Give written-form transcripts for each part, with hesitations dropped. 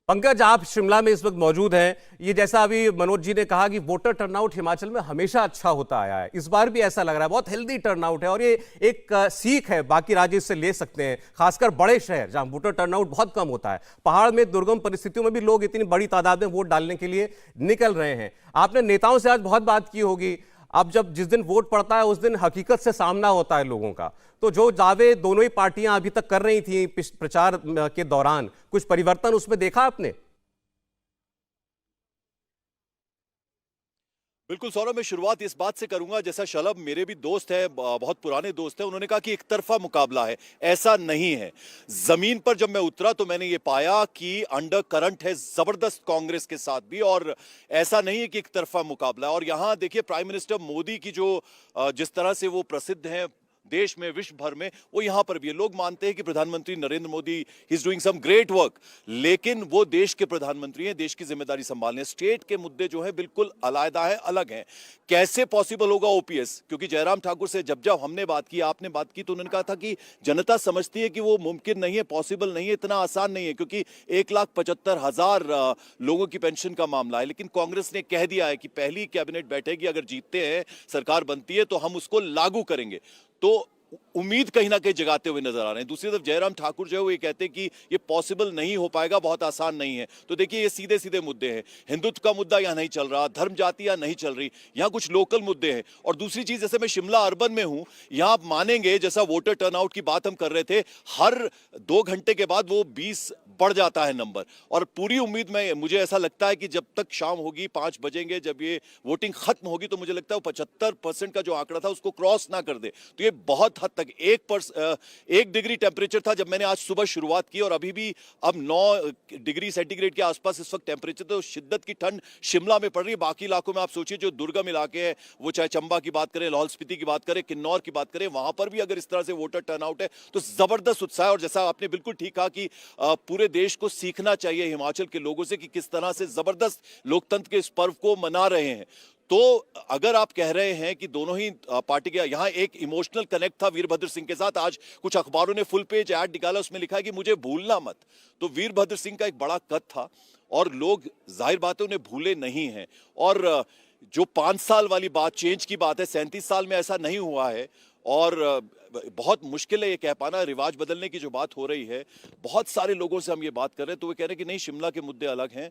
पंकज, आप शिमला में इस वक्त मौजूद हैं। ये जैसा अभी मनोज जी ने कहा कि वोटर टर्नआउट हिमाचल में हमेशा अच्छा होता आया है, इस बार भी ऐसा लग रहा है, बहुत हेल्दी टर्नआउट है और ये एक सीख है, बाकी राज्य इससे ले सकते हैं, खासकर बड़े शहर जहां वोटर टर्नआउट बहुत कम होता है। पहाड़ में दुर्गम परिस्थितियों में भी लोग इतनी बड़ी तादाद में वोट डालने के लिए निकल रहे हैं। आपने नेताओं से आज बहुत बात की होगी। अब जब जिस दिन वोट पड़ता है उस दिन हकीकत से सामना होता है लोगों का। तो जो दावे दोनों ही पार्टियां अभी तक कर रही थी प्रचार के दौरान, कुछ परिवर्तन उसमें देखा आपने? बिल्कुल सौरभ, मैं शुरुआत इस बात से करूंगा, जैसा शलभ मेरे भी दोस्त हैं, बहुत पुराने दोस्त हैं, उन्होंने कहा कि एक तरफा मुकाबला है। ऐसा नहीं है। जमीन पर जब मैं उतरा तो मैंने ये पाया कि अंडर करंट है जबरदस्त कांग्रेस के साथ भी, और ऐसा नहीं है कि एक तरफा मुकाबला। और यहां देखिए, प्राइम मिनिस्टर मोदी की जो जिस तरह से वो प्रसिद्ध हैं देश में, विश्व भर में, वो यहां पर भी है। लोग मानते हैं कि प्रधानमंत्री Narendra Modi he is doing some great work, लेकिन वो देश के प्रधानमंत्री हैं, देश की जिम्मेदारी संभालने। स्टेट के मुद्दे जो है बिल्कुल अलग है, अलग हैं। कैसे पॉसिबल होगा ओपीएस? क्योंकि जयराम ठाकुर से जब जब हमने बात की, आपने बात की, तो उन्होंने कहा था कि जनता समझती है कि वो मुमकिन नहीं है, पॉसिबल नहीं है, इतना आसान नहीं है, क्योंकि 1,75,000 लोगों की पेंशन का मामला है। लेकिन कांग्रेस ने कह दिया है कि पहली कैबिनेट बैठेगी, अगर जीतते हैं, सरकार बनती है, तो हम उसको लागू करेंगे। तो उम्मीद कहीं ना कहीं जगाते हुए नजर आ रहे हैं। दूसरी तरफ जयराम ठाकुर जो है वो ये कहते हैं कि ये पॉसिबल नहीं हो पाएगा, बहुत आसान नहीं है। तो देखिए, ये सीधे सीधे मुद्दे हैं। हिंदुत्व का मुद्दा यहां नहीं चल रहा, धर्म जाति यहां नहीं चल रही, यहां कुछ लोकल मुद्दे हैं। और दूसरी चीज, जैसे मैं शिमला अर्बन में हूं, यहां आप मानेंगे, जैसा वोटर टर्नआउट की बात हम कर रहे थे, हर 2 घंटे के बाद वो 20 बढ़ जाता है नंबर। और पूरी उम्मीद में, मुझे ऐसा लगता है कि जब तक शाम होगी, 5 बजेंगे, जब ये वोटिंग खत्म होगी, तो मुझे लगता है वो 75% का जो आंकड़ा था उसको क्रॉस ना कर दे। तो ये बहुत हद तक 1 डिग्री टेम्परेचर था जब मैंने आज सुबह शुरुआत की, और अभी भी अब 9 डिग्री सेंटीग्रेड के आसपास इस वक्त टेम्परेचर। तो शिद्दत की ठंड शिमला में पड़ रही है। बाकी इलाकों में आप सोचिए, जो दुर्गम इलाके हैं, वो चाहे चंबा की बात करें, लाहौल स्पीति की बात करें, किन्नौर की बात करें, वहां पर भी अगर इस तरह से वोटर टर्नआउट है तो जबरदस्त उत्साह है। और जैसा आपने बिल्कुल ठीक कहा कि पूरे देश को सीखना चाहिए हिमाचल के लोगों से कि किस तरह से जबरदस्त लोकतंत्र के इस पर्व को मना रहे हैं। तो अगर आप कह रहे हैं कि दोनों ही पार्टी के, यहां एक इमोशनल कनेक्ट था वीरभद्र सिंह के साथ। आज कुछ अखबारों ने फुल पेज ऐड निकाला, उसमें लिखा है कि मुझे भूलना मत। तो वीरभद्र सिंह का एक बड़ा कद था, और लोग जाहिर बात है उन्हें भूले नहीं हैं। और जो 5 साल वाली बात, चेंज की बात है, 37 साल में ऐसा नहीं हुआ है। और बहुत मुश्किल है ये कह पाना, रिवाज बदलने की जो बात हो रही है, बहुत सारे लोगों से हम ये बात कर रहे हैं, तो वे कह रहे हैं कि नहीं, शिमला के मुद्दे अलग हैं,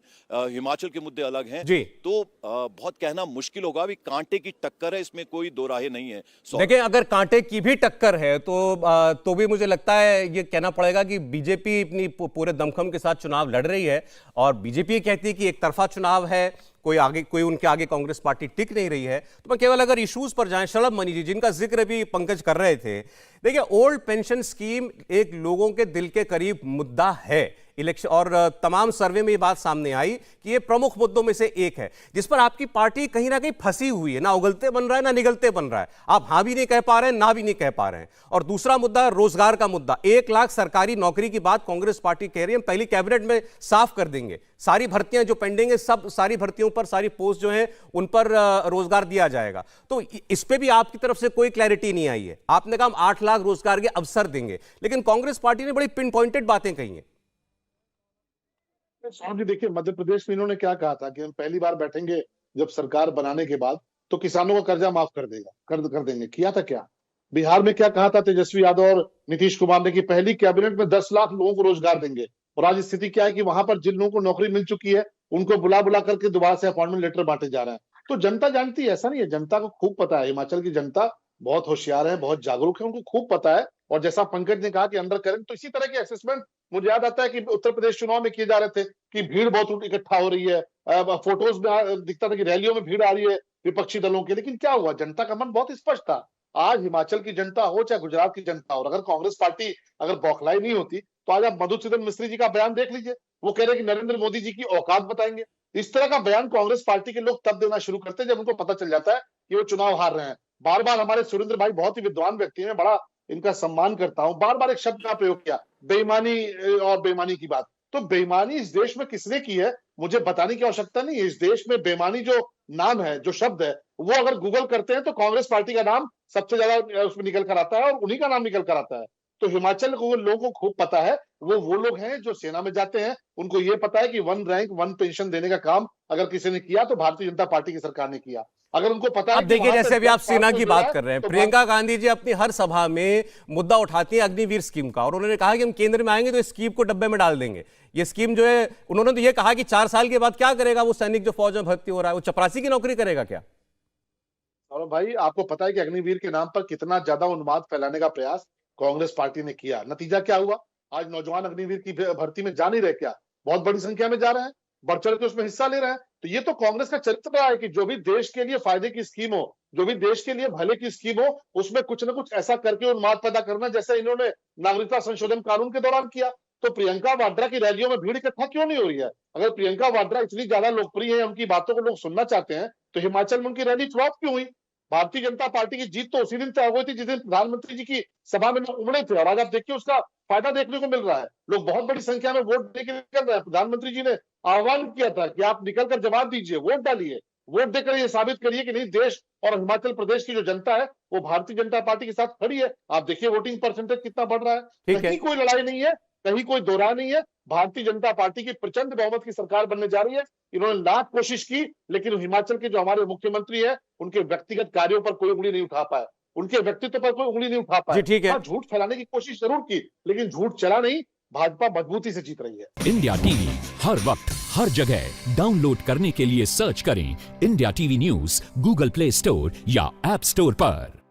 हिमाचल के मुद्दे अलग हैं। जी, तो बहुत कहना मुश्किल होगा। अभी कांटे की टक्कर है, इसमें कोई दो राहे नहीं है। देखिए, अगर कांटे की भी टक्कर है तो भी मुझे लगता है ये कहना पड़ेगा कि बीजेपी अपनी पूरे दमखम के साथ चुनाव लड़ रही है, और बीजेपी कहती है कि एक तरफा चुनाव है, कोई उनके आगे कांग्रेस पार्टी टिक नहीं रही है। तो मैं केवल अगर इश्यूज पर जाएं, शलभ मनी जी जिनका जिक्र भी पंकज कर रहे थे, देखिए, ओल्ड पेंशन स्कीम एक लोगों के दिल के करीब मुद्दा है इलेक्शन, और तमाम सर्वे में ये बात सामने आई कि ये प्रमुख मुद्दों में से एक है जिस पर आपकी पार्टी कहीं ना कहीं फंसी हुई है, ना उगलते बन रहा है ना निगलते बन रहा है। आप हाँ भी नहीं कह पा रहे हैं, ना भी नहीं कह पा रहे हैं। और दूसरा मुद्दा रोजगार का मुद्दा, 1 लाख सरकारी नौकरी की बात कांग्रेस पार्टी कह रही है, हम पहली कैबिनेट में साफ कर देंगे, सारी भर्तियां जो पेंडिंग है, सब सारी भर्तियों पर, सारी पोस्ट जो है उन पर रोजगार दिया जाएगा। तो इस पे भी आपकी तरफ से कोई क्लैरिटी नहीं आई है। आपने कहा हम 8 लाख रोजगार के अवसर देंगे, लेकिन कांग्रेस पार्टी ने बड़ी पिन पॉइंटेड बातें कही हैं। साहब जी, देखिए, मध्य प्रदेश में इन्होंने क्या कहा था कि हम पहली बार बैठेंगे जब सरकार बनाने के बाद, तो किसानों का कर्जा माफ कर देंगे। किया था क्या? बिहार में क्या कहा था तेजस्वी यादव और नीतीश कुमार ने कि पहली कैबिनेट में 10 लाख लोगों को रोजगार देंगे। और आज स्थिति क्या है कि वहां पर जिन लोगों को नौकरी मिल चुकी है, उनको बुला बुला करके दोबारा से अपॉइंटमेंट लेटर बांटे जा रहे हैं। तो जनता जानती है, ऐसा नहीं है, जनता को खूब पता है। हिमाचल की जनता बहुत होशियार है, बहुत जागरूक है, उनको खूब पता है। और जैसा पंकज ने कहा कि अंडर करंट, तो इसी तरह की असेसमेंट मुझे याद आता है कि उत्तर प्रदेश चुनाव में किए जा रहे थे कि भीड़ बहुत इकट्ठा हो रही है। फोटोज में दिखता था कि रैलियों में भीड़ आ रही है विपक्षी दलों की। लेकिन क्या हुआ? जनता का मन बहुत स्पष्ट था। आज हिमाचल की जनता हो चाहे गुजरात की जनता हो, अगर कांग्रेस पार्टी अगर बौखलाई नहीं होती, तो आज आप मधुसूदन मिस्त्री जी का बयान देख लीजिए। वो कह रहे हैं कि नरेंद्र मोदी जी की औकात बताएंगे। इस तरह का बयान कांग्रेस पार्टी के लोग तब देना शुरू करते हैं जब उनको पता चल जाता है कि वो चुनाव हार रहे हैं। बार बार हमारे सुरेंद्र भाई बहुत ही विद्वान व्यक्ति हैं, बड़ा इनका सम्मान करता हूं, बार बार एक शब्द का प्रयोग किया, बेईमानी। और बेईमानी की बात, तो बेईमानी इस देश में किसने की है मुझे बताने की आवश्यकता नहीं है। इस देश में बेईमानी जो नाम है, जो शब्द है, वो अगर गूगल करते हैं तो कांग्रेस पार्टी का नाम सबसे ज्यादा उसमें निकल कर आता है, और उन्हीं का नाम निकल कर आता है। तो हिमाचल को लोगों को खूब पता है, वो लोग हैं जो सेना में जाते हैं, उनको ये पता है कि 1 रैंक 1 पेंशन देने का काम अगर किसी ने किया तो भारतीय जनता पार्टी की सरकार ने किया। अगर उनको पता है अब देखिए, जैसे अभी आप सेना की बात कर रहे हैं, तो प्रियंका गांधी जी अपनी हर सभा में मुद्दा उठाती हैं अग्निवीर स्कीम का, और उन्होंने कहा कि हम केंद्र में आएंगे तो इस स्कीम को डब्बे में डाल देंगे। ये स्कीम जो है, उन्होंने तो ये कहा कि 4 साल के बाद क्या करेगा वो सैनिक जो फौज में भर्ती हो रहा है, वो चपरासी की नौकरी करेगा क्या? और भाई आपको पता है कि अग्निवीर के नाम पर कितना ज्यादा उन्माद फैलाने का प्रयास कांग्रेस पार्टी ने किया। नतीजा क्या हुआ? आज नौजवान अग्निवीर की भर्ती में जा नहीं रहे क्या? बहुत बड़ी संख्या में जा रहे हैं, बढ़ चढ़ के उसमें हिस्सा ले रहे हैं। तो ये तो कांग्रेस का चरित्र रहा है कि जो भी देश के लिए फायदे की स्कीम हो, जो भी देश के लिए भले की स्कीम हो, उसमें कुछ ना कुछ ऐसा करके उन्माद पैदा करना, जैसे इन्होंने नागरिकता संशोधन कानून के दौरान किया। तो प्रियंका वाड्रा की रैलियों में भीड़ इकट्ठा क्यों नहीं हो रही है? अगर प्रियंका वाड्रा इतनी ज्यादा लोकप्रिय है, उनकी बातों को लोग सुनना चाहते हैं, तो हिमाचल में उनकी रैली फ्लॉप क्यों हुई? भारतीय जनता पार्टी की जीत तो उसी दिन तय हो गई थी जिस दिन प्रधानमंत्री जी की सभा में लोग उमड़े थे, और आज आप देखिए उसका फायदा देखने को मिल रहा है। लोग बहुत बड़ी संख्या में वोट देकर निकल रहे हैं। प्रधानमंत्री जी ने आह्वान किया था कि आप निकलकर जवाब दीजिए, वोट डालिए, वोट देकर ये साबित करिए कि नहीं, देश और हिमाचल प्रदेश की जो जनता है वो भारतीय जनता पार्टी के साथ खड़ी है। आप देखिए वोटिंग परसेंटेज कितना बढ़ रहा है। ठीक है। कहीं कोई लड़ाई नहीं है, कहीं कोई दो राय नहीं है। भारतीय जनता पार्टी की प्रचंड बहुमत की सरकार बनने जा रही है। इन्होंने लाख कोशिश की, लेकिन हिमाचल के जो हमारे मुख्यमंत्री है, उनके व्यक्तिगत कार्यों पर कोई उंगली नहीं उठा पाए, उनके व्यक्तित्व पर कोई उंगली नहीं उठा पाए। जी ठीक है। हाँ, झूठ फैलाने की कोशिश जरूर की, लेकिन झूठ चला नहीं। भाजपा मजबूती से जीत रही है। इंडिया टीवी हर वक्त हर जगह डाउनलोड करने के लिए सर्च करें India TV news Google play store या ऐप स्टोर पर।